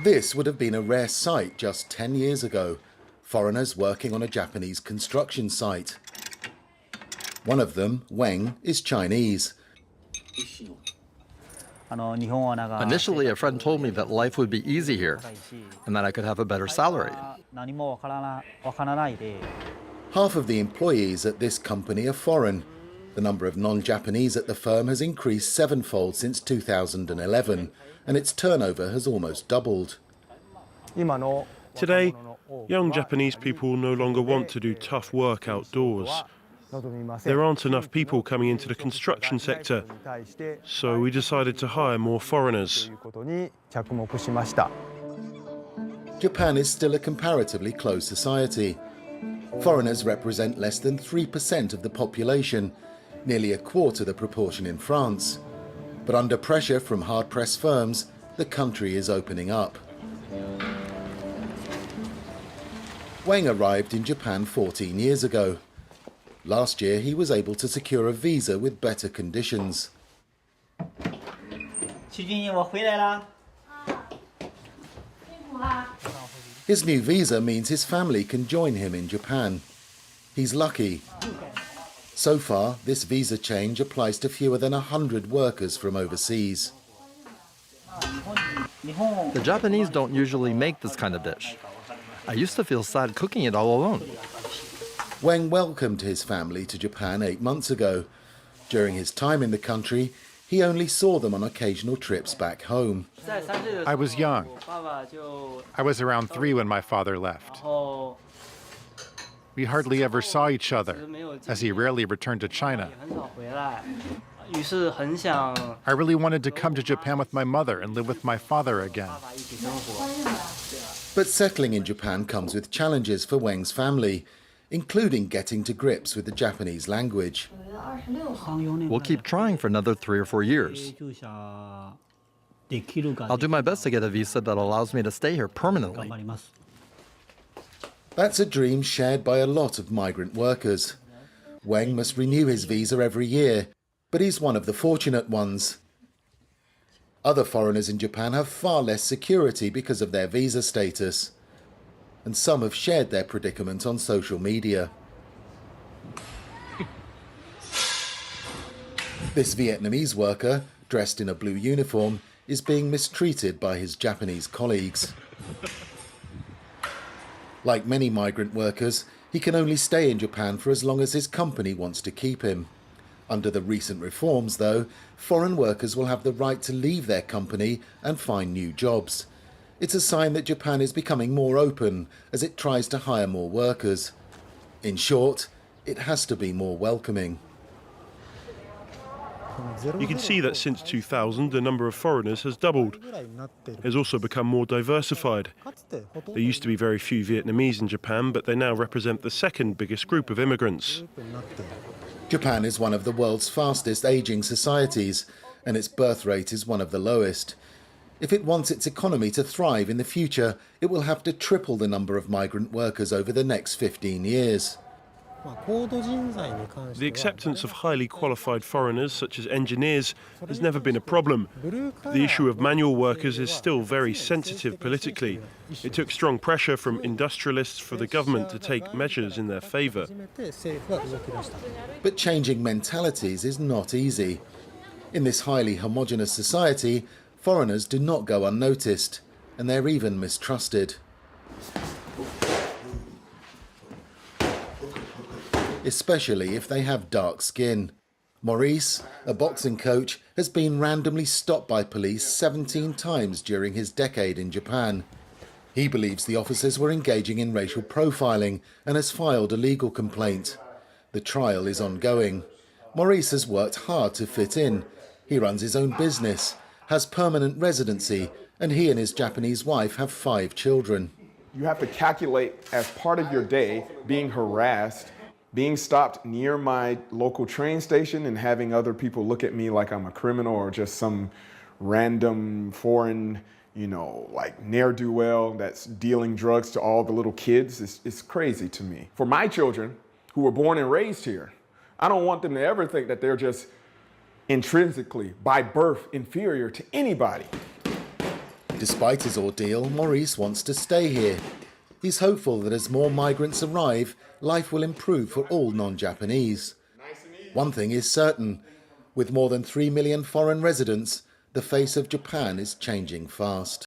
This would have been a rare sight just 10 years ago. Foreigners working on a Japanese construction site. One of them, Weng, is Chinese. Initially, a friend told me that life would be easy here and that I could have a better salary. Half of the employees at this company are foreign. The number of non-Japanese at the firm has increased sevenfold since 2011, and its turnover has almost doubled. Today, young Japanese people no longer want to do tough work outdoors. There aren't enough people coming into the construction sector, so we decided to hire more foreigners. Japan is still a comparatively closed society. Foreigners represent less than 3% of the population, nearly a quarter the proportion in France. But under pressure from hard-pressed firms, the country is opening up. Weng arrived in Japan 14 years ago. Last year, he was able to secure a visa with better conditions. His new visa means his family can join him in Japan. He's lucky. So far, this visa change applies to fewer than 100 workers from overseas. The Japanese don't usually make this kind of dish. I used to feel sad cooking it all alone. Weng welcomed his family to Japan 8 months ago. During his time in the country, he only saw them on occasional trips back home. I was young. I was around 3 when my father left. We hardly ever saw each other, as he rarely returned to China. I really wanted to come to Japan with my mother and live with my father again. But settling in Japan comes with challenges for Weng's family, including getting to grips with the Japanese language. We'll keep trying for another 3 or 4 years. I'll do my best to get a visa that allows me to stay here permanently. That's a dream shared by a lot of migrant workers. Weng must renew his visa every year, but he's one of the fortunate ones. Other foreigners in Japan have far less security because of their visa status, and some have shared their predicament on social media. This Vietnamese worker, dressed in a blue uniform, is being mistreated by his Japanese colleagues. Like many migrant workers, he can only stay in Japan for as long as his company wants to keep him. Under the recent reforms, though, foreign workers will have the right to leave their company and find new jobs. It's a sign that Japan is becoming more open as it tries to hire more workers. In short, it has to be more welcoming. You can see that since 2000, the number of foreigners has doubled. It has also become more diversified. There used to be very few Vietnamese in Japan, but they now represent the second biggest group of immigrants. Japan is one of the world's fastest aging societies, and its birth rate is one of the lowest. If it wants its economy to thrive in the future, it will have to triple the number of migrant workers over the next 15 years. The acceptance of highly qualified foreigners, such as engineers, has never been a problem. The issue of manual workers is still very sensitive politically. It took strong pressure from industrialists for the government to take measures in their favour. But changing mentalities is not easy. In this highly homogeneous society, foreigners do not go unnoticed, and they're even mistrusted. Especially if they have dark skin. Maurice, a boxing coach, has been randomly stopped by police 17 times during his decade in Japan. He believes the officers were engaging in racial profiling and has filed a legal complaint. The trial is ongoing. Maurice has worked hard to fit in. He runs his own business, has permanent residency, and he and his Japanese wife have 5 children. You have to calculate as part of your day being harassed, being stopped near my local train station and having other people look at me like I'm a criminal or just some random foreign, like ne'er-do-well that's dealing drugs to all the little kids. It's crazy to me. For my children who were born and raised here, I don't want them to ever think that they're just intrinsically, by birth, inferior to anybody. Despite his ordeal, Maurice wants to stay here. He's hopeful that as more migrants arrive, life will improve for all non-Japanese. One thing is certain, with more than 3 million foreign residents, the face of Japan is changing fast.